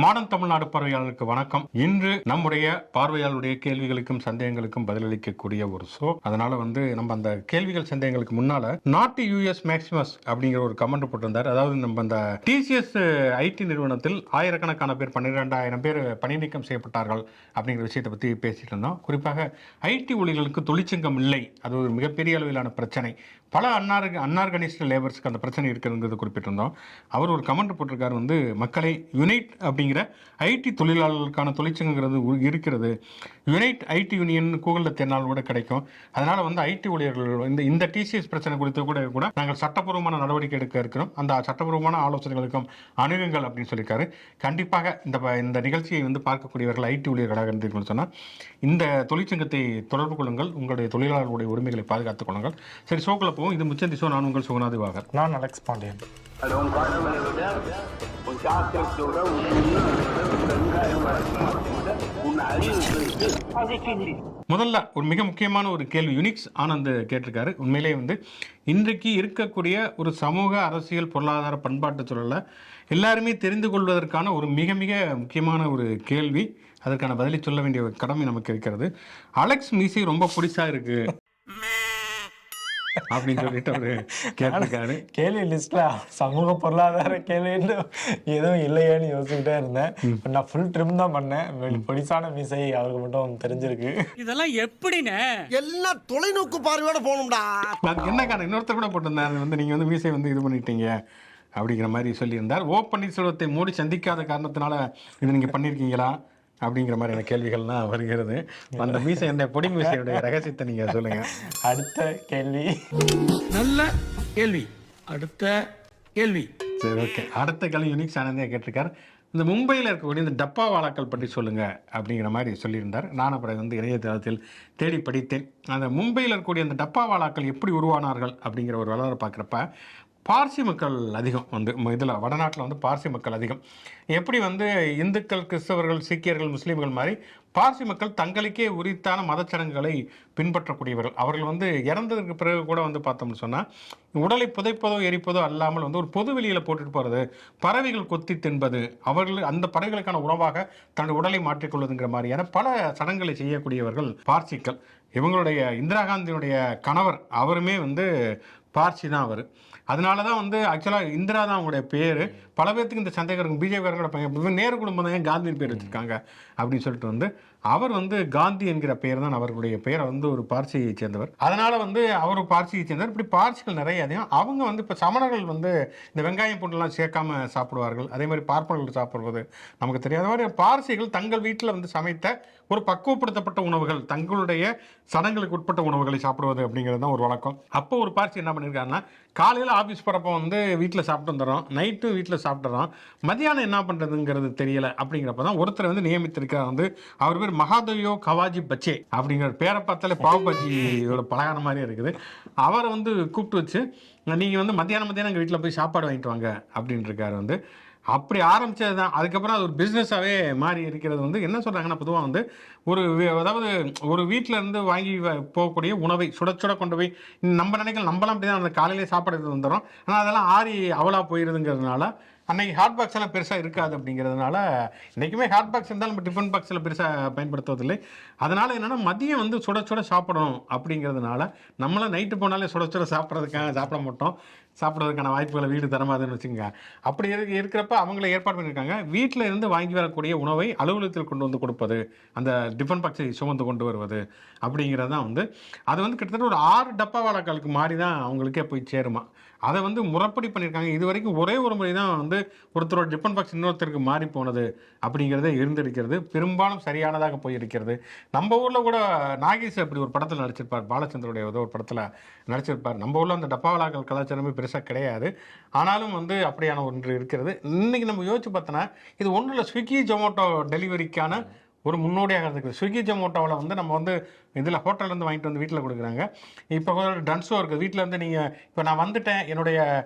Modern Tamil Nadu பார்வையாளருக்கு வணக்கம். இன்று நம்முடைய பார்வையாளருடைய கேள்விகளுக்கும் சந்தேகங்களுக்கும் பதிலளிக்கக்கூடிய ஒரு ஷோ. அதனால நம்ம அந்த கேள்விகள் சந்தேகங்களுக்கு முன்னால நாட்டு யூஎஸ் மேக்சிமஸ் அப்படிங்கிற ஒரு கமெண்ட் போட்டிருந்தார். அதாவது நம்ம அந்த டிசிஎஸ் ஐடி நிறுவனத்தில் ஆயிரக்கணக்கான பேர் 12,000 பேர் பணி நீக்கம் செய்யப்பட்டார்கள் அப்படிங்கிற விஷயத்தை பற்றி பேசிட்டு இருந்தோம். குறிப்பாக ஐடி ஊழியர்களுக்கு தொழிற்சங்கம் இல்லை, அது ஒரு மிகப்பெரிய அளவிலான பிரச்சனை. பல அன்ஆர்கனைஸ்டு லேபர்ஸ்க்கு அந்த பிரச்சனை இருக்குதுங்கிறது குறிப்பிட்டிருந்தோம். அவர் ஒரு கமெண்ட் போட்டிருக்காரு, மக்களை யுனைட் அப்படிங்கிற ஐடி தொழிலாளர்களுக்கான தொழிற்சங்கங்கிறது இருக்கிறது. யுனைட் ஐடி யூனியன் கூகுளில் தேர்னால் கூட கிடைக்கும். அதனால் ஐடி ஊழியர்கள் இந்த டிசிஎஸ் பிரச்சனை குறித்து கூட நாங்கள் சட்டப்பூர்வமான நடவடிக்கை எடுக்க இருக்கிறோம். அந்த சட்டப்பூர்வமான ஆலோசனைகளுக்கும் அணுகுங்கள் அப்படின்னு சொல்லியிருக்காரு. கண்டிப்பாக இந்த நிகழ்ச்சியை பார்க்கக்கூடியவர்கள் ஐடி ஊழியர்களாக இருந்தீர்கள் சொன்னால் இந்த தொழிற்சங்கத்தை தொடர்பு கொள்ளுங்கள், உங்களுடைய தொழிலாளர்களுடைய உரிமைகளை பாதுகாத்துக் கொள்ளுங்கள். சரி, ஷோக்குள்ள போவோம். இது முச்சந்தி ஷோ. நான் உங்கள் சுகுணாதி வாகர். நான் அலெக்ஸ் பாண்டியன். முதல்ல ஒரு மிக முக்கியமான ஒரு கேள்வி யுனிக்ஸ் ஆனந்த் கேட்டிருக்காரு. உண்மையிலே இன்றைக்கு இருக்கக்கூடிய ஒரு சமூக அரசியல் பொருளாதார பண்பாட்டு சூழல்ல எல்லாருமே தெரிந்து கொள்வதற்கான ஒரு மிக மிக முக்கியமான ஒரு கேள்வி. அதற்கான பதிலை சொல்ல வேண்டிய ஒரு கடமை நமக்கு இருக்கிறது. அலெக்ஸ் மீசை ரொம்ப புடிசா இருக்கு அப்படின்னு சொல்லிட்டு அவரு கேட்டிருக்காரு. கேள்வி லிஸ்ட்ல சமூக பொருளாதார கேள்வின்னு எதுவும் இல்லையான்னு யோசிச்சுக்கிட்டே இருந்தேன். நான் ஃபுல் ட்ரிம் தான் பண்ணேன். பொடிசான மீசை அவருக்கு மட்டும் தெரிஞ்சிருக்கு. இதெல்லாம் எப்படின்னு எல்லாம் தொலைநோக்கு பார்வையோட போகணும்டா. அதுக்கு என்ன காரணம்? இன்னொருத்தர் கூட போட்டிருந்தாரு, நீங்க மீசை இது பண்ணிட்டீங்க அப்படிங்கிற மாதிரி சொல்லியிருந்தார். ஓ பன்னீர்செல்வத்தை மோடி சந்திக்காத காரணத்தினால இது நீங்க பண்ணியிருக்கீங்களா அப்படிங்கிற மாதிரியான கேள்விகள்லாம் வருகிறது. அந்த மீசை என்ன பொடி மீசையுடைய ரகசியத்தை நீங்க சொல்லுங்க. அடுத்த கேள்வி. நல்ல கேள்வி. அடுத்த கேள்வி. சரி, ஓகே. அடுத்த கேள்வி யுனிக்ஸ் ஆனந்தே கேட்டிருக்காரு. இந்த மும்பையில் இருக்கக்கூடிய இந்த டப்பா வாழாக்கள் பற்றி சொல்லுங்க அப்படிங்கிற மாதிரி சொல்லியிருந்தார். நான் அப்புறம் இணையதளத்தில் தேடி படித்தேன். அந்த மும்பையில் இருக்கக்கூடிய அந்த டப்பா வாழாக்கள் எப்படி உருவானார்கள் அப்படிங்கிற ஒரு வரலாறு பார்க்குறப்ப பார்சி மக்கள் அதிகம் இதில் வடநாட்டில் பார்சி மக்கள் அதிகம். எப்படி இந்துக்கள், கிறிஸ்தவர்கள், சீக்கியர்கள், முஸ்லீம்கள் மாதிரி பார்சி மக்கள் தங்களுக்கே உரித்தான மதச்சடங்குகளை பின்பற்றக்கூடியவர்கள். அவர்கள் இறந்ததுக்கு பிறகு கூட பார்த்தோம்னு சொன்னால் உடலை புதைப்பதோ எரிப்பதோ அல்லாமல் ஒரு பொது வெளியில் போட்டுட்டு போகிறது, பறவைகள் கொத்தி தின்பது, அவர்கள் அந்த பறவைகளுக்கான உணவாக தன்னுடைய உடலை மாற்றிக்கொள்வதுங்கிற மாதிரியான பல சடங்குகளை செய்யக்கூடியவர்கள் பார்சிக்கள். இவங்களுடைய இந்திரா காந்தியினுடைய கணவர் அவருமே பார்சி தான் அவர். அதனால தான் ஆக்சுவலாக இந்திரா தான் அவங்களுடைய பேர். பல பேர்த்துக்கு இந்த சந்தேகம் இருக்கும், பிஜேபிக்காரங்களோட பையன் நேரு குடும்பம் தான் ஏன் காந்தியின் பேர் வச்சுருக்காங்க அப்படின்னு சொல்லிட்டு அவர் காந்தி என்கிற பெயர் தான் அவர்களுடைய பெயர். ஒரு பார்சியை சேர்ந்தவர். அதனால அவர் பார்சியை சேர்ந்தவர். இப்படி பார்சிகள் நிறைய அதிகம். அவங்க இப்போ சமணர்கள் இந்த வெங்காயம் பூண்டெல்லாம் சேர்க்காம சாப்பிடுவார்கள். அதே மாதிரி பார்ப்பனர்கள் சாப்பிடுவது நமக்கு தெரியாத மாதிரி பார்சிகள் தங்கள் வீட்டில் சமைத்த ஒரு பக்குவப்படுத்தப்பட்ட உணவுகள், தங்களுடைய சடங்குகளுக்கு உட்பட்ட உணவுகளை சாப்பிடுவது அப்படிங்கிறது தான் ஒரு வழக்கம். அப்போ ஒரு பார்சி என்ன பண்ணியிருக்காருன்னா, காலையில் ஆஃபீஸ் போகிறப்போ வீட்டில் சாப்பிட்டு வந்துடுறோம், நைட்டு வீட்டில் சாப்பிட்றோம், மதியானம் என்ன பண்ணுறதுங்கிறது தெரியல. அப்படிங்கிறப்ப தான் ஒருத்தர் நியமித்திருக்கார். அவர் பேர் மகாதேவோ கவாஜி பச்சே அப்படிங்கிற பேரை பார்த்தாலே பாவ் பஜ்ஜியோட பலகாரம் மாதிரி இருக்குது. அவரை கூப்பிட்டு வச்சு நீங்கள் மத்தியானம் எங்கள் வீட்டில் போய் சாப்பாடு வாங்கிட்டு வாங்க அப்படின்னு இருக்காரு. அப்படி ஆரம்பித்தது தான். அதுக்கப்புறம் அது ஒரு பிஸ்னஸாகவே மாறி இருக்கிறது. என்ன சொல்கிறாங்கன்னா, பொதுவாக அதாவது ஒரு வீட்டில் இருந்து வாங்கி போகக்கூடிய உணவை சுட சுட கொண்டு போய் நம்பலாம் அப்படி தான் அந்த காலையிலே சாப்பாடு எடுத்து வந்துடும். ஆனால் அதெல்லாம் ஆறி அவலாக போயிருதுங்கிறதுனால அன்றைக்கி ஹாட் பாக்ஸ் எல்லாம் பெருசாக இருக்காது. அப்படிங்கிறதுனால இன்றைக்குமே ஹாட் பாக்ஸ் இருந்தாலும் நம்ம டிஃபன் பாக்ஸில் பெருசாக பயன்படுத்துவதில்லை. அதனால் என்னென்னா மதியம் சுட சுட சாப்பிடணும் அப்படிங்கிறதுனால நம்மளாம் நைட்டு போனாலே சுட சுட சாப்பிட மாட்டோம். சாப்பிட்றதுக்கான வாய்ப்புகளை வீடு தரமாதுன்னு வச்சுங்க. அப்படி இருக்கிறப்ப அவங்கள ஏற்பாடு பண்ணியிருக்காங்க. வீட்டில் இருந்து வாங்கி வரக்கூடிய உணவை அலுவலகத்தில் கொண்டு கொடுப்பது, அந்த டிஃபன் பாக்ஸை சுமந்து கொண்டு வருவது அப்படிங்கிறது தான் அது கிட்டத்தட்ட ஒரு 6 டப்பா வாழக்காலுக்கு மாறி தான் அவங்களுக்கே போய் சேருமா. அதை முறைப்படி பண்ணியிருக்காங்க. இது வரைக்கும் ஒரே ஒரு முறை தான் ஒருத்தரோட டிஃபன் பாக்ஸ் இன்னொருத்தருக்கு மாறி போனது அப்படிங்கிறதே இருந்திருக்கிறது. பெரும்பாலும் சரியானதாக போயிருக்கிறது. நம்ம ஊரில் கூட நாகேஷ் அப்படி ஒரு படத்தில் நடிச்சிருப்பார், பாலச்சந்தருடைய ஒரு படத்தில் நடிச்சிருப்பார். நம்ம ஊரில் அந்த டப்பா வாழாக்கள் கலாச்சாரமே பெருசாக கிடையாது. ஆனாலும் அப்படியான ஒன்று இருக்கிறது. இன்றைக்கி நம்ம யோசிச்சு பார்த்தோன்னா இது ஒன்றும் இல்லை, ஸ்விக்கி ஜொமேட்டோ டெலிவரிக்கான ஒரு முன்னோடியாக இருக்குது. ஸ்விக்கி ஜொமேட்டோவில் நம்ம இதில் ஹோட்டல்லேருந்து வாங்கிட்டு வீட்டில் கொடுக்குறாங்க. இப்போ டன்ஸோ இருக்குது. வீட்டில் நீங்கள் இப்போ நான் வந்துட்டேன், என்னுடைய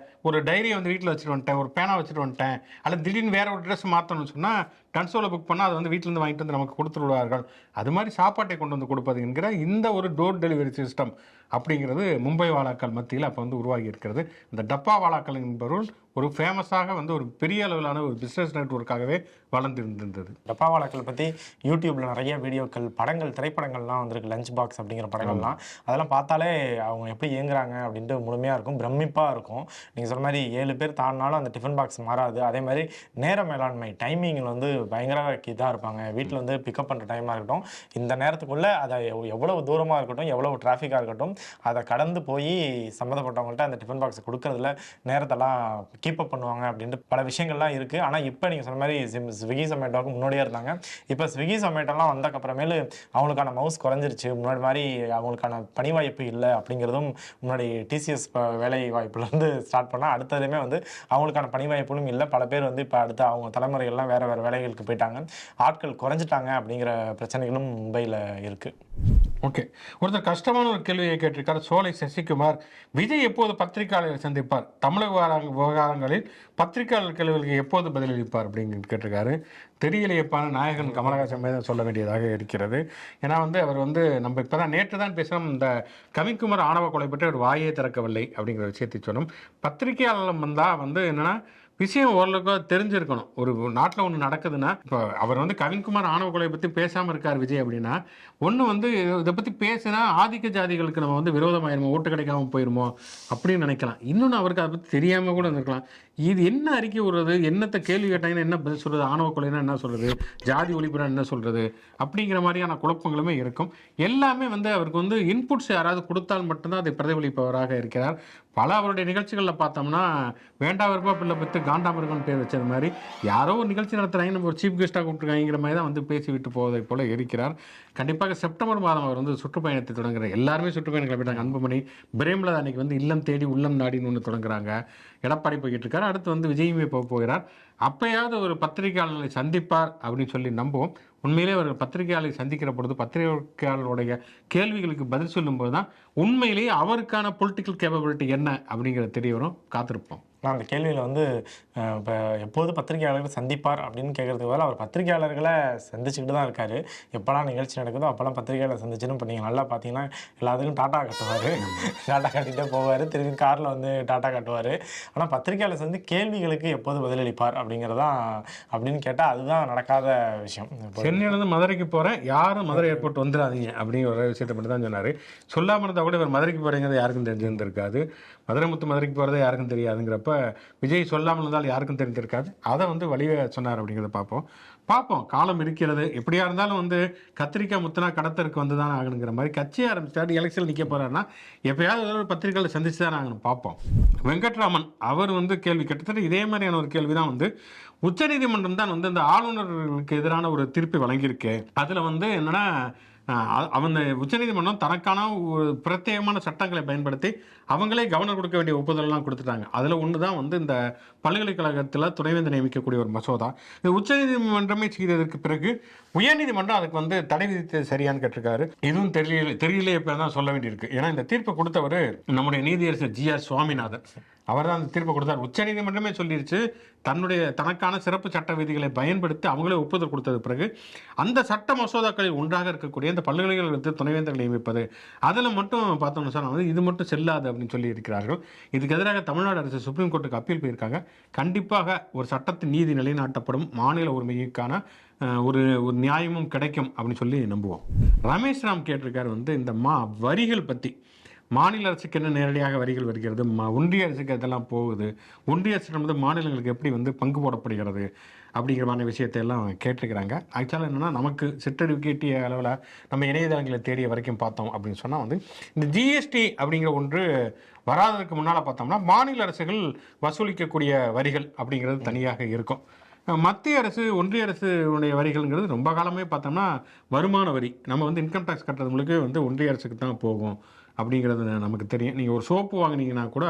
ஒரு டைரியை வீட்டில் வச்சுட்டு வந்துட்டேன், ஒரு பேனா வச்சுட்டு வந்துட்டேன், அல்லது திடீர்னு வேறு ஒரு ட்ரெஸ் மாற்றணும்னு சொன்னால் கன்சோலை புக் பண்ணால் அதை வந்து வீட்டிலேருந்து வாங்கிட்டு வந்து நமக்கு கொடுத்து விடுவார்கள். அது மாதிரி சாப்பாட்டை கொண்டு வந்து கொடுப்பது என்கிற இந்த ஒரு டோர் டெலிவரி சிஸ்டம் அப்படிங்கிறது மும்பை வாலாக்கள் மத்தியில் அப்போ வந்து உருவாகி இருக்கிறது. இந்த டப்பா வாலாக்கள் என்பவர்கள் ஒரு ஃபேமஸாக வந்து ஒரு பெரிய அளவிலான ஒரு பிஸ்னஸ் நெட்வொர்க்காகவே வளர்ந்துருந்தது. டப்பா வாலாக்கள் பற்றி யூடியூப்பில் நிறைய வீடியோக்கள், படங்கள், திரைப்படங்கள்லாம் வந்திருக்கு. லஞ்ச் பாக்ஸ் அப்படிங்கிற படங்கள்லாம் அதெல்லாம் பார்த்தாலே அவங்க எப்படி இயங்குறாங்க அப்படின்ட்டு முழுமையாக இருக்கும், பிரமிப்பாக இருக்கும். நீங்கள் சொன்ன மாதிரி 7 பேர் தாண்டினாலும் அந்த டிஃபன் பாக்ஸ் மாறாது. அதே மாதிரி நேர மேலாண்மை, டைமிங்கில் வந்து பயங்கர இதாக இருப்பாங்க. வீட்டில் வந்து பிக்கப் பண்ணுற டைமாக இருக்கட்டும், இந்த நேரத்துக்குள்ளே அதை எவ்வளவு தூரமாக இருக்கட்டும், எவ்வளவு டிராஃபிக்காக இருக்கட்டும், அதை கடந்து போய் சம்மந்தப்பட்டவங்கள்ட்ட அந்த டிஃபன் பாக்ஸை கொடுக்கறதுல நேரத்தெல்லாம் கீப்பப் பண்ணுவாங்க அப்படின்ட்டு பல விஷயங்கள்லாம் இருக்குது. ஆனால் இப்போ நீங்கள் சொன்ன மாதிரி ஸ்விக்கி ஜொமேட்டோவுக்கு முன்னாடியே இருந்தாங்க. இப்போ ஸ்விக்கி ஜொமேட்டோலாம் வந்தக்கப்புறமேலு அவங்களுக்கான மவுஸ் குறைஞ்சிருச்சு. முன்னாடி மாதிரி அவங்களுக்கான பணி வாய்ப்பு இல்லை அப்படிங்கிறதும் முன்னாடி டிசிஎஸ் வேலை வாய்ப்புலேருந்து ஸ்டார்ட் பண்ணால் அடுத்ததுமே வந்து அவங்களுக்கான பணி வாய்ப்புகளும் இல்லை. பல பேர் வந்து இப்போ அடுத்து அவங்க தலைமுறைகள்லாம் வேறு வேறு வேலைகளுக்கு போயிட்டாங்க, ஆட்கள் குறைஞ்சிட்டாங்க அப்படிங்கிற பிரச்சனைகளும் மும்பையில் இருக்குது. ஓகே, ஒருத்தர் கஷ்டமான ஒரு கேள்வியை கேட்டிருக்கார். சோலை சசிகுமார், விஜய் எப்போது பத்திரிகையாளரை சந்திப்பார்? தமிழக விவகாரங்களில் பத்திரிகையாளர் கேள்விகளுக்கு எப்போது பதிலளிப்பார் அப்படின்னு கேட்டிருக்காரு. தெரியலையப்பான நாயகன் கமலஹாசன் தான் சொல்ல வேண்டியதாக இருக்கிறது. ஏன்னா வந்து அவர் வந்து நம்ம இப்போ தான் நேற்று தான் பேசுகிறோம், இந்த கவிக்குமார் ஆணவ கொலை பற்றி ஒரு வாயே திறக்கவில்லை அப்படிங்கிற விஷயத்தை சொன்னோம். பத்திரிகையாளர் வந்தால் வந்து என்னென்னா விஷயம் ஓரளவுக்கு தெரிஞ்சிருக்கணும். ஒரு நாட்டில் ஒன்று நடக்குதுன்னா, இப்போ அவர் வந்து கவின்குமார் ஆணவ கொலையை பற்றி பேசாமல் இருக்கார் விஜய் அப்படின்னா, ஒன்று வந்து இதை பற்றி பேசினா ஆதிக்க ஜாதிகளுக்கு நம்ம வந்து விரோதமாயிருமோ, ஓட்டு கிடைக்காம போயிருமோ அப்படின்னு நினைக்கலாம். இன்னொன்று அவருக்கு அதை பற்றி தெரியாமல் கூட இருந்திருக்கலாம். இது என்ன அறிக்கை விடுறது, என்னத்தை கேள்வி கேட்டாங்கன்னா என்ன பதில் சொல்கிறது, ஆணவ கொலைனா என்ன சொல்கிறது, ஜாதி ஒழிப்புனா என்ன சொல்கிறது அப்படிங்கிற மாதிரியான குழப்பங்களுமே இருக்கும். எல்லாமே வந்து அவருக்கு வந்து இன்புட்ஸ் யாராவது கொடுத்தால் மட்டும்தான் அதை பிரதிபலிப்பவராக இருக்கிறார். பல அவருடைய நிகழ்ச்சிகளில் பார்த்தோம்னா வேண்டா விருப்பா பிள்ளை பற்றி காண்டாமிருகன் பேர் வச்சது மாதிரி யாரோ ஒரு நிகழ்ச்சி நடத்துகிறாங்க, நம்ம ஒரு சீஃப் கெஸ்ட்டாக கூப்பிட்டுருக்காங்கிற மாதிரி தான் வந்து பேசி விட்டு போவதை போல இருக்கிறார். கண்டிப்பாக செப்டம்பர் மாதம் அவர் வந்து சுற்றுப்பயணத்தை தொடங்குறார். எல்லாருமே சுற்றுப்பயணம் கிளம்பிட்டாங்க. அன்புமணி, பிரேமலதா அன்னைக்கு வந்து இல்லம் தேடி உள்ளம் நாடின்னு ஒன்று தொடங்குறாங்க. எடப்பாடி போய்கிட்டு இருக்காரு. அடுத்து வந்து விஜயுமே போகிறார். அப்பயாவது ஒரு பத்திரிகையாளர்களை சந்திப்பார் அப்படின்னு சொல்லி நம்புவோம். உண்மையிலே அவர் பத்திரிகையாளரை சந்திக்கிற பொழுது பத்திரிகையாளருடைய கேள்விகளுக்கு பதில் சொல்லும்போது தான் உண்மையிலேயே அவருக்கான பொலிட்டிக்கல் கேப்பபிலிட்டி என்ன அப்படிங்கிறது தெரிய வரும். காத்திருப்போம். நான் அந்த கேள்வியில் வந்து இப்போ எப்போது பத்திரிகையாளர்கள் சந்திப்பார் அப்படின்னு கேட்குறதுக்கு பதில் அவர் பத்திரிகையாளர்களை சந்திச்சுக்கிட்டு தான் இருக்கார். எப்போலாம் நிகழ்ச்சி நடக்குதோ அப்போல்லாம் பத்திரிகையாளர் சந்திச்சுன்னு இப்போ நீங்கள் நல்லா பார்த்தீங்கன்னா எல்லாத்துக்கும் டாட்டா காட்டுவார். டாட்டா காட்டிகிட்டே போவார், திரும்பி காரில் வந்து டாட்டா காட்டுவார். ஆனால் பத்திரிகையாளர் சந்தி கேள்விகளுக்கு எப்போது பதிலளிப்பார் அப்படிங்கிறதான் அப்படின்னு கேட்டால் அதுதான் நடக்காத விஷயம். சென்னையிலேருந்து மதுரைக்கு போகிறேன், யாரும் மதுரை ஏர்போர்ட் வந்துடாதீங்க அப்படிங்கிற ஒரு விஷயத்தை மட்டும் தான் சொன்னார். சொல்லாமல் இருந்தால் கூட இவர் மதுரைக்கு போகிறீங்கிறது யாருக்கும் தெரிஞ்சிருந்திருக்காது. மதுரைக்கு போகிறதே யாருக்கும் தெரியாதுங்கிறப்ப விஜய் சொல்லாமல் இருந்தால் யாருக்கும் தெரிஞ்சிருக்காது. அதை வந்து வழியை சொன்னார் அப்படிங்கிறத பார்ப்போம். காலம் இருக்கிறது. எப்படியா இருந்தாலும் வந்து கத்திரிக்காய் முத்துனா கடத்தருக்கு வந்து தான் ஆகணுங்கிற மாதிரி கட்சி ஆரம்பிச்சாரு. எலெக்ஷன் நிற்க போகிறாருன்னா எப்பயாவது ஒரு பத்திரிகைகளை சந்திச்சு தான் ஆகணும். பார்ப்போம். வெங்கட்ராமன் அவர் வந்து கேள்வி கிட்டத்தட்ட இதே மாதிரியான ஒரு கேள்வி தான் வந்து உச்சநீதிமன்றம் தான் வந்து இந்த ஆளுநர்களுக்கு எதிரான ஒரு தீர்ப்பை வழங்கியிருக்கு. அதில் வந்து என்னன்னா அவங்க உச்சநீதிமன்றம் தனக்கான ஒரு பிரத்யேகமான சட்டங்களை பயன்படுத்தி அவங்களே கவர்னர் கொடுக்க வேண்டிய ஒப்புதலெல்லாம் கொடுத்துட்டாங்க. அதில் ஒன்று தான் வந்து இந்த பல்கலைக்கழகத்தில் துணைவேந்தர் நியமிக்கக்கூடிய ஒரு மசோதா. இந்த உச்சநீதிமன்றமே செய்ததற்கு பிறகு உயர்நீதிமன்றம் அதுக்கு வந்து தடை விதித்தது சரியான்னு கேட்டிருக்காரு. இதுவும் தெரியலையே இப்போ தான் சொல்ல வேண்டியிருக்கு. ஏன்னா இந்த தீர்ப்பை கொடுத்தவர் நம்முடைய நீதியரசர் GR சுவாமிநாதன். அவர் தான் அந்த தீர்ப்பை கொடுத்தார். உச்சநீதிமன்றமே சொல்லிடுச்சு தனக்கான சிறப்பு சட்ட விதிகளை பயன்படுத்தி அவங்களே ஒப்புதல் கொடுத்தது பிறகு அந்த சட்ட மசோதாக்களில் ஒன்றாக இருக்கக்கூடிய இந்த பல்கலைக்கழகத்தில் துணைவேந்தர்கள் நியமிப்பது அதில் மட்டும் பார்த்தோம்னு சொன்னால் வந்து இது மட்டும் செல்லாது அப்படின்னு சொல்லி இருக்கிறார்கள். இதுக்கு எதிராக தமிழ்நாடு அரசு சுப்ரீம் கோர்ட்டுக்கு அப்பீல் போயிருக்காங்க. கண்டிப்பாக ஒரு சட்டத்தின் நீதி நிலைநாட்டப்படும், மாநில உரிமைக்கான ஒரு நியாயமும் கிடைக்கும் அப்படின்னு சொல்லி நம்புவோம். ரமேஷ் ராம் கேட்டிருக்காரு வந்து இந்த வரிகள் பற்றி, மாநில அரசுக்கு என்ன நேரடியாக வரிகள் வருகிறது, ஒன்றிய அரசுக்கு அதெல்லாம் போகுது, ஒன்றிய அரசு வந்து மாநிலங்களுக்கு எப்படி வந்து பங்கு போடப்படுகிறது அப்படிங்கிற மாதிரி விஷயத்தை எல்லாம் கேட்டிருக்கிறாங்க. ஆக்சுவலாக என்னென்னா நமக்கு சிற்றறிவுக்கேட்டிய அளவில் நம்ம இணையதளங்களை தேடிய வரைக்கும் பார்த்தோம் அப்படின்னு சொன்னால் வந்து இந்த GST அப்படிங்கிற ஒன்று வராததுக்கு முன்னால் பார்த்தோம்னா மாநில அரசுகள் வசூலிக்கக்கூடிய வரிகள் அப்படிங்கிறது தனியாக இருக்கும். மத்திய அரசு ஒன்றிய அரசுடைய வரிகள்ங்கிறது ரொம்ப காலமே பார்த்தோம்னா வருமான வரி, நம்ம வந்து இன்கம் டேக்ஸ் கட்டுறதுங்களுக்கு வந்து ஒன்றிய அரசுக்கு தான் போகும் அப்படிங்கிறது நமக்கு தெரியும். நீங்கள் ஒரு சோப்பு வாங்கினீங்கன்னா கூட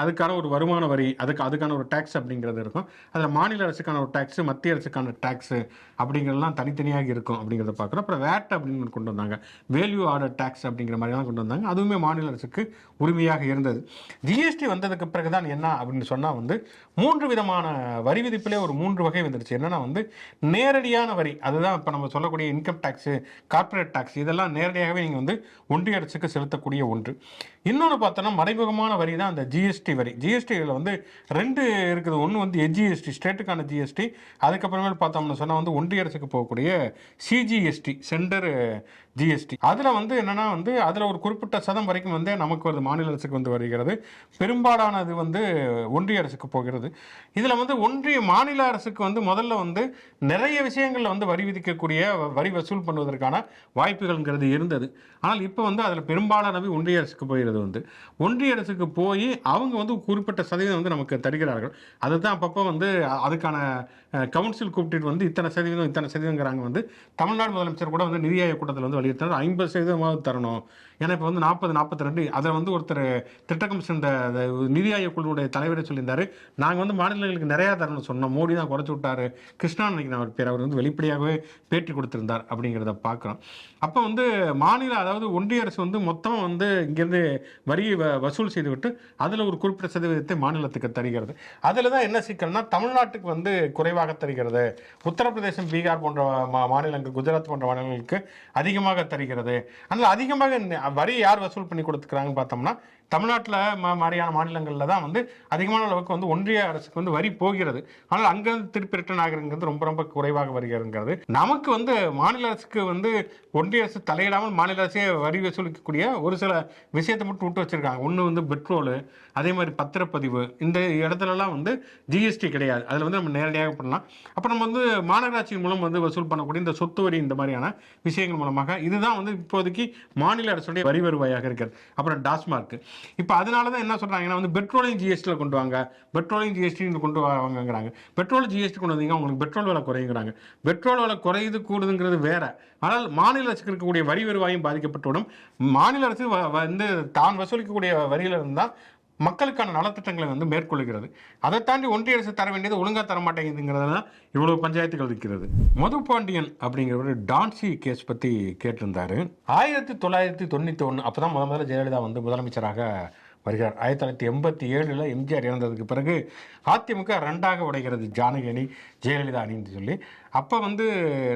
அதுக்கான ஒரு வருமான வரி, அதுக்கான ஒரு டேக்ஸ் அப்படிங்கிறது இருக்கும். அதில் மாநில அரசுக்கான ஒரு டேக்ஸு, மத்திய அரசுக்கான டேக்ஸு அப்படிங்கிறதுலாம் தனித்தனியாக இருக்கும் அப்படிங்கிறத பார்க்குறோம். அப்புறம் வேட் அப்படின்னு கொண்டு வந்தாங்க, வேல்யூ ஆர்டர் டேக்ஸ் அப்படிங்கிற மாதிரிலாம் கொண்டு வந்தாங்க. அதுவுமே மாநில அரசுக்கு உரிமையாக இருந்தது. ஜிஎஸ்டி வந்ததுக்கு பிறகு தான் என்ன அப்படின்னு சொன்னால் வந்து 3 விதமான வரி விதிப்பிலே ஒரு 3 வகை வந்துருச்சு. என்னென்னா வந்து நேரடியான வரி, அதுதான் இப்போ நம்ம சொல்லக்கூடிய இன்கம் டேக்ஸு, கார்ப்பரேட் டேக்ஸ், இதெல்லாம் நேரடியாகவே நீங்கள் வந்து ஒன்றிய அரசுக்கு செலுத்தக்கூடிய ஒன்று. இன்னொன்று பார்த்தோன்னா மறைமுகமான வரி தான் அந்த ஜிஎஸ்டி வரி. ஜிஎஸ்டியில் வந்து 2 இருக்குது. ஒன்று வந்து எஜிஎஸ்டி, ஸ்டேட்டுக்கான ஜிஎஸ்டி. அதுக்கப்புறமேல் பார்த்தோம்னு சொன்னால் வந்து ஒன்றிய அரசுக்கு போகக்கூடிய சிஜிஎஸ்டி, சென்டர் ஜிஎஸ்டி. அதில் வந்து என்னென்னா வந்து அதில் ஒரு குறிப்பிட்ட சதம் வரைக்கும் வந்து நமக்கு வருது, மாநில அரசுக்கு வந்து வருகிறது. பெரும்பாலானது வந்து ஒன்றிய அரசுக்கு போகிறது. இதில் வந்து மாநில அரசுக்கு வந்து முதல்ல வந்து நிறைய விஷயங்களில் வந்து வரி விதிக்கக்கூடிய, வரி வசூல் பண்ணுவதற்கான வாய்ப்புகள்ங்கிறது இருந்தது. ஆனால் இப்போ வந்து அதில் பெரும்பாலானவை ஒன்றிய அரசுக்கு போகிறது. வந்து ஒன்றிய அரசுக்கு போய் அவங்க வந்து குறிப்பிட்ட சதவீதம் வந்து நமக்கு தருகிறார்கள். அதுதான் அப்பப்போ வந்து அதுக்கான கவுன்சில் கூப்பிட்டு வந்து இத்தனை சதவீதங்கிறாங்க. வந்து தமிழ்நாடு முதலமைச்சர் கூட வந்து நிதி ஆயோக் கூட்டத்தில் வந்து வலியுறுத்தினார் 50% தரணும். ஏன்னா இப்போ வந்து 40-42 அதில் வந்து ஒருத்தர் திட்ட கமிஷன் நிதி ஆயோக் குழுவுடைய தலைவரை சொல்லியிருந்தாரு, நாங்கள் வந்து மாநிலங்களுக்கு நிறையா தரணும்னு சொன்னோம், மோடி தான் குறைச்சி விட்டாரு. கிருஷ்ணா நினைக்கிறேன் அவர் பேர், அவர் வந்து வெளிப்படையாகவே பேட்டி கொடுத்திருந்தார் அப்படிங்கிறத பார்க்குறோம். அப்போ வந்து அதாவது ஒன்றிய அரசு வந்து மொத்தம் வந்து இங்கேருந்து வரியை வசூல் செய்துவிட்டு அதில் ஒரு குறிப்பிட்ட சதவீதத்தை மாநிலத்துக்கு தருகிறது. அதில் தான் என்ன சிக்கல்னா தமிழ்நாட்டுக்கு வந்து குறைவாக தருகிறது, உத்தரப்பிரதேசம், பீகார் போன்ற மாநிலங்கள், குஜராத் போன்ற மாநிலங்களுக்கு அதிகமாக தருகிறது. ஆனால் அதிகமாக வரி யார் வசூல் பண்ணி கொடுத்துக்கிறாங்கன்னு பார்த்தோம்னா தமிழ்நாட்டில் மாதிரியான மாநிலங்களில் தான் வந்து அதிகமான அளவுக்கு வந்து ஒன்றிய அரசுக்கு வந்து வரி போகிறது. ஆனால் அங்கேருந்து திருப்பி ரிட்டர்ன் ஆகிறதுங்கிறது ரொம்ப ரொம்ப குறைவாக வருகிறது. நமக்கு வந்து மாநில அரசுக்கு வந்து ஒன்றிய அரசு தலையிடாமல் மாநில அரசே வரி வசூலிக்கக்கூடிய ஒரு சில விஷயத்தை மட்டும் விட்டு வச்சிருக்காங்க. ஒன்று வந்து பெட்ரோலு, அதே மாதிரி பத்திரப்பதிவு, இந்த இடத்துலலாம் வந்து ஜிஎஸ்டி கிடையாது. அதில் வந்து நம்ம நேரடியாக பண்ணலாம். அப்போ நம்ம வந்து மாநகராட்சி மூலம் வந்து வசூல் பண்ணக்கூடிய இந்த சொத்து வரி, இந்த மாதிரியான விஷயங்கள் மூலமாக இதுதான் வந்து இப்போதைக்கு மாநில அரசுடைய வரி வருவாயாக இருக்கிறது. அப்புறம் டாஸ்மார்க். இப்போ அதனால தான் என்ன சொல்கிறாங்கன்னா வந்து பெட்ரோலையும் ஜிஎஸ்டியில் கொண்டு வாங்க, பெட்ரோலையும் ஜிஎஸ்டி கொண்டு வாங்கங்கிறாங்க. பெட்ரோல் ஜிஎஸ்டி கொண்டு வந்தீங்க உங்களுக்கு பெட்ரோல் விலை குறையுங்கிறாங்க. பெட்ரோல் விலை குறையுது கூடுதுங்கிறது வேற. ஆனால் மாநில அரசுக்கு இருக்கக்கூடிய வரி வருவாயும் பாதிக்கப்பட்டுவிடும். மாநில அரசு வந்து தான் வசூலிக்கக்கூடிய வரியில இருந்தால் மக்களுக்கான நலத்திட்டங்களை வந்து மேற்கொள்கிறது. அதை தாண்டி ஒன்றிய அரசு தர வேண்டியது ஒழுங்காக தர மாட்டேங்குதுங்கிறதுனா இவ்வளவு பஞ்சாயத்துகள் இருக்கிறது. மதுபாண்டியன் அப்படிங்கிற டான்சி கேஸ் பற்றி கேட்டிருந்தாரு. 1991 அப்போ தான் முதல்ல ஜெயலலிதா வந்து முதலமைச்சராக வருகிறார். 1987 எம்ஜிஆர் இறந்ததுக்கு பிறகு அதிமுக 2ஆக உடைகிறது, ஜானகி அணி, ஜெயலலிதா அணின்னு சொல்லி. அப்போ வந்து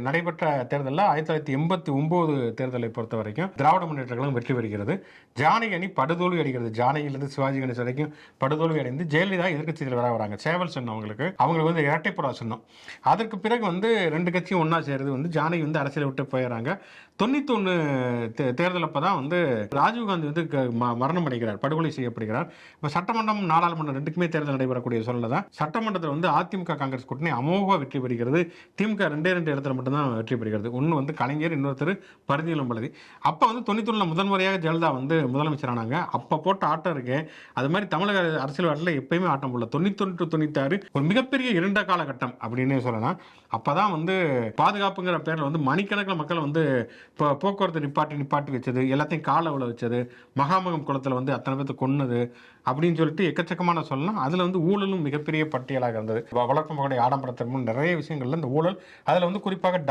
நடைபெற்ற தேர்தலில் 1989 தேர்தலை பொறுத்த வரைக்கும் திராவிட முன்னேற்ற கழகம் வெற்றி பெறுகிறது. ஜானகி அணி படுதோல்வி அடைகிறது. ஜானகியிலிருந்து சிவாஜி கணேசன் வரைக்கும் படுதோல்வி அடைந்து ஜெயலலிதா எதிர்க்கட்சி தலைவராக வராங்க. சேவல் சின்னம் அவங்களுக்கு வந்து இரட்டைப்புறா சின்னம். அதற்கு பிறகு வந்து 2 கட்சியும் ஒன்றா சேருது. வந்து ஜானகி வந்து அரசியலை விட்டு போயிடறாங்க. 91 தேர்தல் அப்போ தான் வந்து ராஜீவ்காந்தி வந்து மரணம் அடைகிறார், படுகொலை செய்யப்படுகிறார். இப்போ சட்டமன்றம், நாடாளுமன்றம் 2க்குமே தேர்தல் நடைபெறக்கூடிய சூழல்ல தான் சட்டமன்றத்தில் வந்து அதிமுக காங்கிரஸ் கூட்டணி அமோக வெற்றி பெறுகிறது. திமுக 2 இடத்துல மட்டும்தான் வெற்றி பெறுகிறது. ஒன்று வந்து கலைஞர், இன்னொருத்தர் பரிதியிலம்பலதி. அப்போ வந்து 91 முதல் முறையாக ஜெயலலிதா வந்து முதலமைச்சரானாங்க. அப்போ போட்ட ஆட்டம் இருக்கு, அது மாதிரி தமிழக அரசியல் வரலாற்றில் எப்பயுமே ஆட்டம் போடல. 91 to 96 ஒரு மிகப்பெரிய இருண்ட காலகட்டம் அப்படின்னே சொல்லலாம். அப்போதான் வந்து பாதுகாப்புங்கிற பேரில் வந்து மணிக்கணக்கில் மக்கள் வந்து இப்போ போக்குவரத்து நிப்பாட்டி வச்சது, எல்லாத்தையும் கால உள்ள வச்சது, மகாமகம் குளத்தில் வந்து அத்தனை பேர்த்து கொன்னது அப்படின்னு சொல்லிட்டு எக்கச்சக்கமான சொல்லலாம். அதில் வந்து ஊழலும் மிகப்பெரிய பட்டியலாக இருந்தது. வளர்ப்பு மகளுடைய ஆடம்பரத்திற்கும் நிறைய விஷயங்கள்ல இந்த ஊழல். அதில் வந்து குறிப்பாக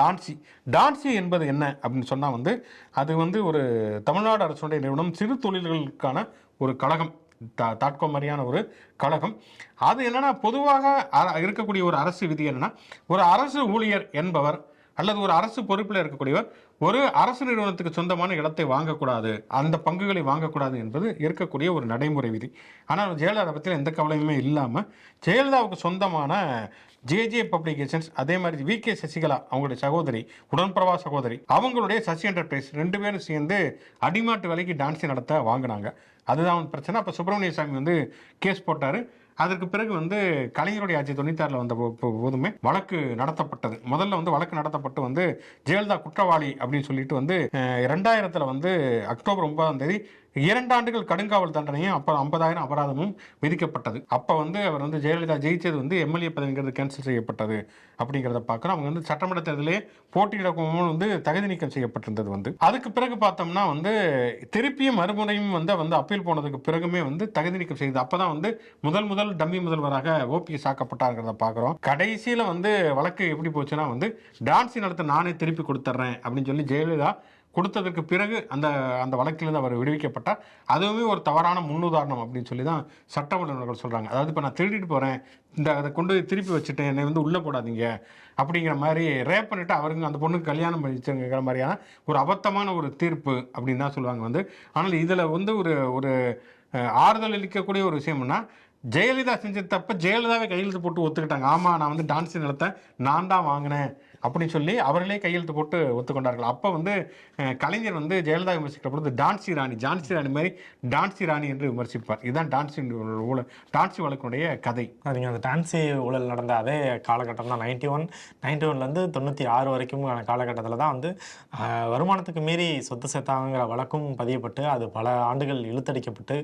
டான்சி என்பது என்ன அப்படின்னு சொன்னால் வந்து அது வந்து ஒரு தமிழ்நாடு அரசுடைய நிறுவனம், சிறு தொழில்களுக்கான ஒரு கழகம், தாட்கோ மாதிரியான ஒரு கழகம். அது என்னன்னா பொதுவாக இருக்கக்கூடிய ஒரு அரசு விதி என்னன்னா, ஒரு அரசு ஊழியர் என்பவர் அல்லது ஒரு அரசு பொறுப்பில் இருக்கக்கூடியவர் ஒரு அரசு நிறுவனத்துக்கு சொந்தமான இடத்தை வாங்கக்கூடாது, அந்த பங்குகளை வாங்கக்கூடாது என்பது இருக்கக்கூடிய ஒரு நடைமுறை விதி. ஆனால் ஜெயலலிதா பற்றி எந்த கவலையுமே இல்லாமல் ஜெயலலிதாவுக்கு சொந்தமான ஜேஜே பப்ளிகேஷன்ஸ், அதே மாதிரி விகே சசிகலா அவங்களுடைய சகோதரி, உடன்பிரவா சகோதரி, அவங்களுடைய சசி என்டர்பிரைஸ் 2 பேரும் சேர்ந்து அடிமாட்டு விலைக்கு டான்ஸி நடத்த வாங்கினாங்க. அதுதான் பிரச்சனை. அப்போ சுப்பிரமணிய சாமி வந்து கேஸ் போட்டார். அதற்கு பிறகு வந்து கலைஞருடைய ஆட்சி 96 வந்த போதுமே வழக்கு நடத்தப்பட்டது. முதல்ல வந்து வழக்கு நடத்தப்பட்டு வந்து ஜெயலலிதா குற்றவாளி அப்படின்னு சொல்லிட்டு வந்து 2000 வந்து அக்டோபர் 9 2 ஆண்டுகள் கடுங்காவல் தண்டனையும் அப்புறம் 50,000 அபராதமும் விதிக்கப்பட்டது. அப்போ வந்து அவர் வந்து ஜெயலலிதா ஜெயிச்சது வந்து எம்எல்ஏ பதவிங்கிறது கேன்சல் செய்யப்பட்டது அப்படிங்கிறத பார்க்குறோம். அவங்க வந்து சட்டமன்ற தேர்தலே போட்டியிடவும் வந்து தகுதி நீக்கம் செய்யப்பட்டிருந்தது. வந்து அதுக்கு பிறகு பார்த்தோம்னா வந்து திருப்பியும் மறுமுறையும் வந்து அப்பீல் போனதுக்கு பிறகுமே வந்து தகுதி நீக்கம் செய்தது. அப்பதான் வந்து முதல் டம்மி முதல்வராக ஓபிஎஸ் ஆக்கப்பட்டாருங்கிறத பார்க்குறோம். கடைசியில் வந்து வழக்கு எப்படி போச்சுன்னா வந்து டான்சி நடத்த நானே திருப்பி கொடுத்துட்றேன் அப்படின்னு சொல்லி ஜெயலலிதா கொடுத்ததற்கு பிறகு அந்த வழக்கிலிருந்து அவர் விடுவிக்கப்பட்டார். அதுவுமே ஒரு தவறான முன்னுதாரணம் அப்படின்னு சொல்லி தான் சட்ட வல்லுநர்கள் சொல்கிறாங்க. அதாவது இப்போ நான் திருடிட்டு போகிறேன், அதை கொண்டு போய் திருப்பி வச்சுட்டேன், என்னை வந்து உள்ளே போடாதீங்க அப்படிங்கிற மாதிரி ரேப் பண்ணிவிட்டு அவருங்க அந்த பொண்ணுக்கு கல்யாணம் பண்ணிச்சுங்கிற மாதிரியான ஒரு அபத்தமான ஒரு தீர்ப்பு அப்படின்னு தான் சொல்லுவாங்க வந்து. ஆனால் இதில் வந்து ஒரு ஆறுதல் அளிக்கக்கூடிய ஒரு விஷயம்னா, ஜெயலலிதா செஞ்ச தப்ப ஜெயலலிதாவே கையெழுத்து போட்டு ஒத்துக்கிட்டாங்க. ஆமாம், நான் வந்து டான்ஸ் நிலத்தை நான் தான் வாங்கினேன் அப்படின்னு சொல்லி அவர்களே கையெழுத்து போட்டு ஒத்துக்கொண்டார்கள். அப்போ வந்து கலைஞர் வந்து ஜெயலலிதா விமர்சிக்கிற பொழுது ஜான்சி ராணி மாதிரி டான்சி ராணி என்று விமர்சிப்பார். இதுதான் டான்சி வழக்கினுடைய கதை. நீங்கள் அந்த டான்சி ஊழல் நடந்த அதே காலகட்டம் தான் 91 96 வரைக்கும் காலகட்டத்தில் தான் வந்து வருமானத்துக்கு மீறி சொத்து சேர்த்தாங்கிற வழக்கும் பதியப்பட்டு அது பல ஆண்டுகள் இழுத்தடிக்கப்பட்டு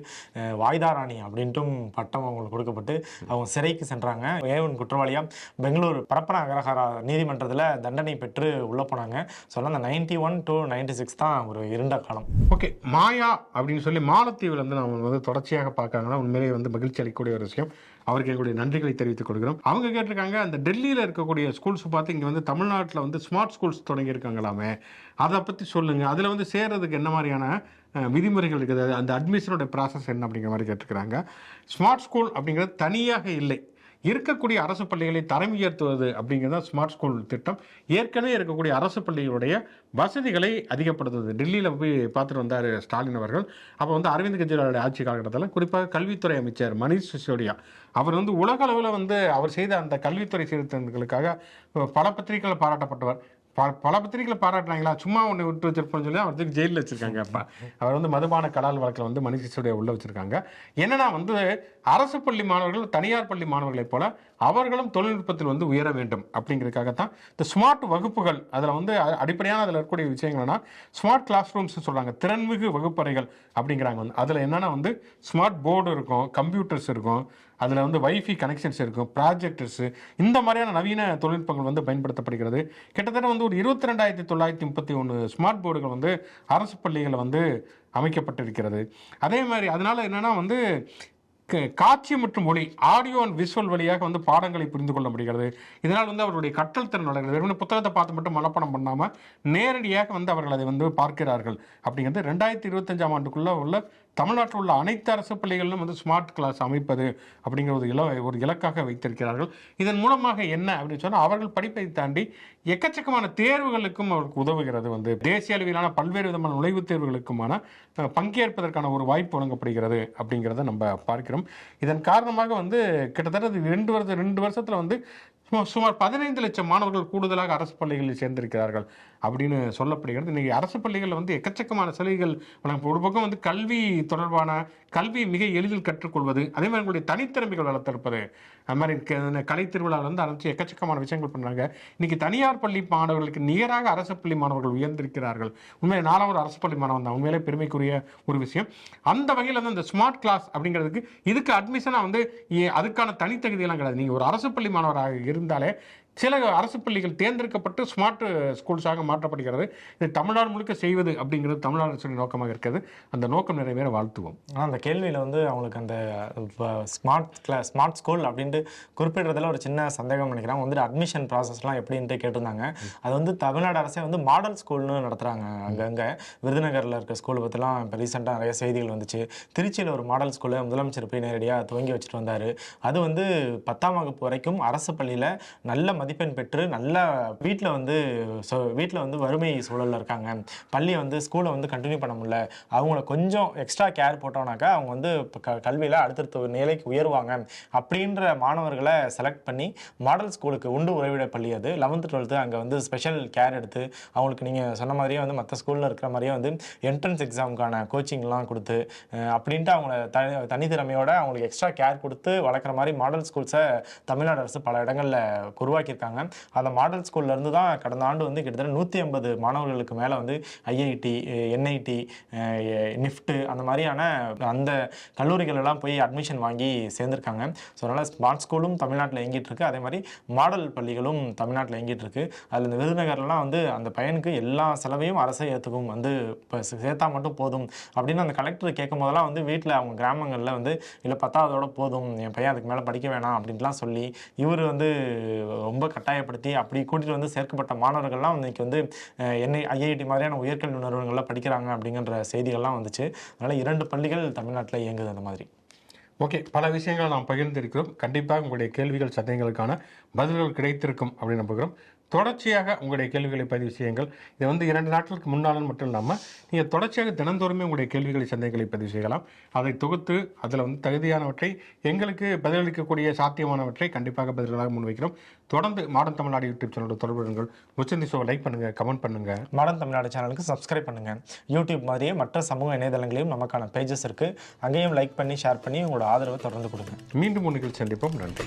வாய்தா ராணி அப்படின்ட்டும் பட்டம் அவங்களுக்கு கொடுக்கப்பட்டு அவங்க சிறைக்கு சென்றாங்க. ஏவன் குற்றவாளியாக பெங்களூர் பரப்பன அகரஹாரா நீதிமன்றத்தில் தண்டனை பெற்று உள்ள போனாங்க. சொல்ல அந்த 91 to 96 தான் ஒரு இருண்ட காலம். ஓகே, மாயா அப்படின்னு சொல்லி மாலத்தீவில் வந்து நம்ம வந்து தொடர்ச்சியாக பார்க்கறாங்கன்னா உண்மையிலேயே வந்து மகிழ்ச்சி அளிக்கக்கூடிய ஒரு விஷயம். அவருக்கு எங்களுடைய நன்றிகளை தெரிவித்துக் கொடுக்கிறோம். அவங்க கேட்டிருக்காங்க, அந்த டெல்லியில் இருக்கக்கூடிய ஸ்கூல்ஸ் பார்த்து இங்கே வந்து தமிழ்நாட்டில் வந்து ஸ்மார்ட் ஸ்கூல்ஸ் தொடங்கியிருக்காங்களாமே, அதை பற்றி சொல்லுங்கள், அதில் வந்து சேர்றதுக்கு என்ன மாதிரியான விதிமுறைகள் இருக்குது, அந்த அட்மிஷனோட ப்ராசஸ் என்ன அப்படிங்கிற மாதிரி கேட்டிருக்கிறாங்க. ஸ்மார்ட் ஸ்கூல் அப்படிங்கிறது தனியாக இல்லை, இருக்கக்கூடிய அரசு பள்ளிகளை தரம் உயர்த்துவது அப்படிங்கிறது ஸ்மார்ட் ஸ்கூல் திட்டம். ஏற்கனவே இருக்கக்கூடிய அரசு பள்ளிகளுடைய வசதிகளை அதிகப்படுத்துவது. டெல்லியில் போய் பார்த்துட்டு வந்தார் ஸ்டாலின் அவர்கள். அப்போ வந்து அரவிந்த் கெஜ்ரிவாலுடைய ஆட்சி காலகட்டத்தில் குறிப்பாக கல்வித்துறை அமைச்சர் மணிஷ் சிசோடியா அவர் வந்து உலக அளவில் வந்து அவர் செய்த அந்த கல்வித்துறை சீர்திருத்தங்களுக்காக பல பத்திரிகைகள் பாராட்டப்பட்டவர். பல பத்திரிகைகளை பாராட்டுறாங்களா, சும்மா ஒன்று விட்டு வச்சிருப்போம்னு சொல்லி அவர் ஜெயிலில் வச்சிருக்காங்க. அப்போ அவர் வந்து மதுபான கடால் வழக்கில் வந்து மணிஷ் சிசோடியா உள்ள வச்சிருக்காங்க. என்னன்னா வந்து அரசு பள்ளி மாணவர்கள் தனியார் பள்ளி மாணவர்களைப் போல அவர்களும் தொழில்நுட்பத்தில் வந்து உயர வேண்டும் அப்படிங்கிறதுக்காகத்தான் இந்த ஸ்மார்ட் வகுப்புகள். அதில் வந்து அடிப்படையான அதில் இருக்கக்கூடிய விஷயங்கள்னா ஸ்மார்ட் கிளாஸ் ரூம்ஸ் சொல்கிறாங்க, திறன்மிகு வகுப்பறைகள் அப்படிங்கிறாங்க. வந்து அதில் என்னென்னா வந்து ஸ்மார்ட் போர்டு இருக்கும், கம்ப்யூட்டர்ஸ் இருக்கும், அதில் வந்து வைஃபை கனெக்ஷன்ஸ் இருக்கும், ப்ராஜெக்டர்ஸு, இந்த மாதிரியான நவீன தொழில்நுட்பங்கள் வந்து பயன்படுத்தப்படுகிறது. கிட்டத்தட்ட வந்து ஒரு 22,931 ஸ்மார்ட் போர்டுகள் வந்து அரசு பள்ளிகளில் வந்து அமைக்கப்பட்டிருக்கிறது. அதே மாதிரி அதனால் என்னென்னா வந்து காட்சி மற்றும் மொழி, ஆடியோ அண்ட் விஷுவல் வழியாக வந்து பாடங்களை புரிந்து கொள்ள முடிகிறது. இதனால் வந்து அவருடைய கற்றல் திறன் வளர்கிறது. வெறும் புத்தகத்தை பார்த்து மட்டும் மனப்பாடம் பண்ணாமல் நேரடியாக வந்து அவர்கள் அதை வந்து பார்க்கிறார்கள் அப்படிங்கிறது. 2025ஆம் ஆண்டுக்குள்ளே உள்ள தமிழ்நாட்டில் உள்ள அனைத்து அரசு பள்ளிகளிலும் வந்து ஸ்மார்ட் கிளாஸ் அமைப்பது அப்படிங்கிற ஒரு இலக்காக வைத்திருக்கிறார்கள். இதன் மூலமாக என்ன அப்படின்னு சொன்னால் அவர்கள் படிப்பை தாண்டி எக்கச்சக்கமான தேர்வுகளுக்கும் அவருக்கு உதவுகிறது. வந்து தேசிய அளவிலான பல்வேறு விதமான நுழைவுத் தேர்வுகளுக்குமான பங்கேற்பதற்கான ஒரு வாய்ப்பு வழங்கப்படுகிறது அப்படிங்கிறத நம்ம பார்க்கிறோம். இதன் காரணமாக வந்து கிட்டத்தட்ட 2 வருஷத்தில் வந்து சுமார் 15 லட்சம் மாணவர்கள் கூடுதலாக அரசு பள்ளிகளில் சேர்ந்திருக்கிறார்கள் அப்படின்னு சொல்லப்படுகிறது. இன்றைக்கி அரசு பள்ளிகளில் வந்து எக்கச்சக்கமான சலுகைகள். ஒரு பக்கம் வந்து கல்வி தொடர்பான கல்வி மிக எளிதில் கற்றுக்கொள்வது, அதே மாதிரி உங்களுடைய தனித்திறமைகள் வளர்த்திருப்பது, அது மாதிரி கலை திருவிழாவிலிருந்து ஆரம்பித்து எக்கச்சக்கமான விஷயங்கள் பண்ணுறாங்க. இன்றைக்கி தனியார் பள்ளி மாணவர்களுக்கு நிகராக அரசு பள்ளி மாணவர்கள் உயர்ந்திருக்கிறார்கள். உண்மையை நானும் ஒரு அரசு பள்ளி மாணவன் தான், உண்மையிலே பெருமைக்குரிய ஒரு விஷயம். அந்த வகையில் வந்து இந்த ஸ்மார்ட் கிளாஸ் அப்படிங்கிறதுக்கு இதுக்கு அட்மிஷனாக வந்து அதுக்கான தனித்தகுதியெல்லாம் கிடையாது. நீங்கள் ஒரு அரசு பள்ளி மாணவராக இருந்தாலே சில அரசு பள்ளிகள் தேர்ந்தெடுக்கப்பட்டு ஸ்மார்ட் ஸ்கூல்ஸாக மாற்றப்படுகிறது. இது தமிழ்நாடு முழுக்க செய்வது அப்படிங்கிறது தமிழ்நாடு அரசின் நோக்கமாக இருக்கிறது. அந்த நோக்கம் நிறைவேற வாழ்த்துவோம். ஆனால் அந்த கேள்வியில் வந்து அவங்களுக்கு அந்த ஸ்மார்ட் ஸ்கூல் அப்படின்ட்டு குறிப்பிடுறதுல ஒரு சின்ன சந்தேகம் நினைக்கிறாங்க. வந்துட்டு அட்மிஷன் ப்ராசஸ்லாம் எப்படின்ட்டு கேட்டிருந்தாங்க. அது வந்து தமிழ்நாடு அரசே வந்து மாடல் ஸ்கூல்னு நடத்துகிறாங்க. அங்கங்கே விருதுநகரில் இருக்க ஸ்கூல் பற்றிலாம் இப்போ ரீசெண்டாக நிறைய செய்திகள் வந்துச்சு. திருச்சியில் ஒரு மாடல் ஸ்கூலை முதலமைச்சர் போய் நேரடியாக துவங்கி வச்சுட்டு வந்தார். அது வந்து 10ஆம் வகுப்பு வரைக்கும் அரசு பள்ளியில் நல்ல மதிப்பெண் பெற்று நல்ல வீட்டில் வந்து வறுமை சூழலில் இருக்காங்க, பள்ளியை வந்து ஸ்கூலை வந்து கண்டினியூ பண்ண முடியல, அவங்கள கொஞ்சம் எக்ஸ்ட்ரா கேர் போட்டோம்னாக்கா அவங்க வந்து கல்வியில் அடுத்தடுத்த ஒரு நிலைக்கு உயர்வாங்க அப்படின்ற மாணவர்களை செலக்ட் பண்ணி மாடல் ஸ்கூலுக்கு உண்டு உறைவிட பள்ளி அது 11th 12th அங்கே வந்து ஸ்பெஷல் கேர் எடுத்து அவங்களுக்கு நீங்கள் சொன்ன மாதிரியே வந்து மற்ற ஸ்கூலில் இருக்கிற மாதிரியே வந்து என்ட்ரன்ஸ் எக்ஸாமுக்கான கோச்சிங்லாம் கொடுத்து அப்படின்ட்டு அவங்கள தனித்திறமையோட அவங்களுக்கு எக்ஸ்ட்ரா கேர் கொடுத்து வளர்க்குற மாதிரி மாடல் ஸ்கூல்ஸை தமிழ்நாடு அரசு பல இடங்களில் உருவாக்கி உருவாக்கியிருக்காங்க. அந்த மாடல் ஸ்கூல்ல இருந்து தான் கடந்த ஆண்டு வந்து கிட்டத்தட்ட 150 மாணவர்களுக்கு மேலே வந்து ஐஐடி, என்ஐடி, நிஃப்ட் அந்த மாதிரியான அந்த கல்லூரிகள் எல்லாம் போய் அட்மிஷன் வாங்கி சேர்ந்துருக்காங்க. ஸோ அதனால் ஸ்மார்ட் ஸ்கூலும் தமிழ்நாட்டில் இயங்கிட்டு இருக்கு, அதே மாதிரி மாடல் பள்ளிகளும் தமிழ்நாட்டில் இயங்கிட்டு இருக்கு. அதில் இந்த விருதுநகர்லாம் வந்து அந்த பையனுக்கு எல்லா செலவையும் அரசே ஏற்றுக்கும், வந்து இப்போ சேர்த்தா மட்டும் போதும் அப்படின்னு அந்த கலெக்டர் கேட்கும் போதெல்லாம் வந்து வீட்டில் அவங்க கிராமங்களில் வந்து இல்லை 10ஆவதோட போதும், என் பையன் அதுக்கு மேலே படிக்க வேணாம் அப்படின்ட்டுலாம் சொல்லி இவர் வந்து ரொம்ப கட்டாயப்படுத்தி அப்படி கூட்டிகிட்டு வந்து சேர்க்கப்பட்ட மாணவர்கள்லாம் இன்னைக்கு வந்து ஐஐடி மாதிரியான உயர்கல்வி நிறுவனங்களில் படிக்கிறாங்க அப்படிங்கிற செய்திகள்லாம் வந்துச்சு. அதனால் 2 பள்ளிகள் தமிழ்நாட்டில் இயங்குது அந்த மாதிரி. ஓகே, பல விஷயங்களை நாம் பகிர்ந்திருக்கிறோம். கண்டிப்பாக உங்களுடைய கேள்விகள் சந்தேகங்களுக்கான பதில்கள் கிடைத்திருக்கும் அப்படின்னு நம்புகிறோம். தொடர்ச்சியாக உங்களுடைய கேள்விகளை பதிவு செய்யுங்கள். இதை வந்து 2 நாட்களுக்கு முன்னாலும் மட்டும் இல்லாமல் நீங்கள் தொடர்ச்சியாக தினந்தோறுமே உங்களுடைய கேள்விகளை சந்தேகங்களை பதிவு செய்யலாம். அதை தொகுத்து அதில் வந்து தகுதியானவற்றை எங்களுக்கு பதிலளிக்கக்கூடிய சாத்தியமானவற்றை கண்டிப்பாக பதில்களாக முன்வைக்கிறோம். தொடர்ந்து மாடர்ன் தமிழ்நாடு யூடியூப் சேனலோட தொடர்புகள் முச்சந்தி ஷோ லைக் பண்ணுங்கள், கமெண்ட் பண்ணுங்கள். மாடர்ன் தமிழ்நாடு சேனலுக்கு சப்ஸ்கிரைப் பண்ணுங்கள். யூடியூப் மாதிரியே மற்ற சமூக இணையதளங்களையும் நமக்கான பேஜஸ் இருக்குது, அங்கேயும் லைக் பண்ணி ஷேர் பண்ணி உங்களோட ஆதரவை தொடர்ந்து கொடுங்க. மீண்டும் ஒரு நிகழ்ச்சி சந்திப்போம். நன்றி.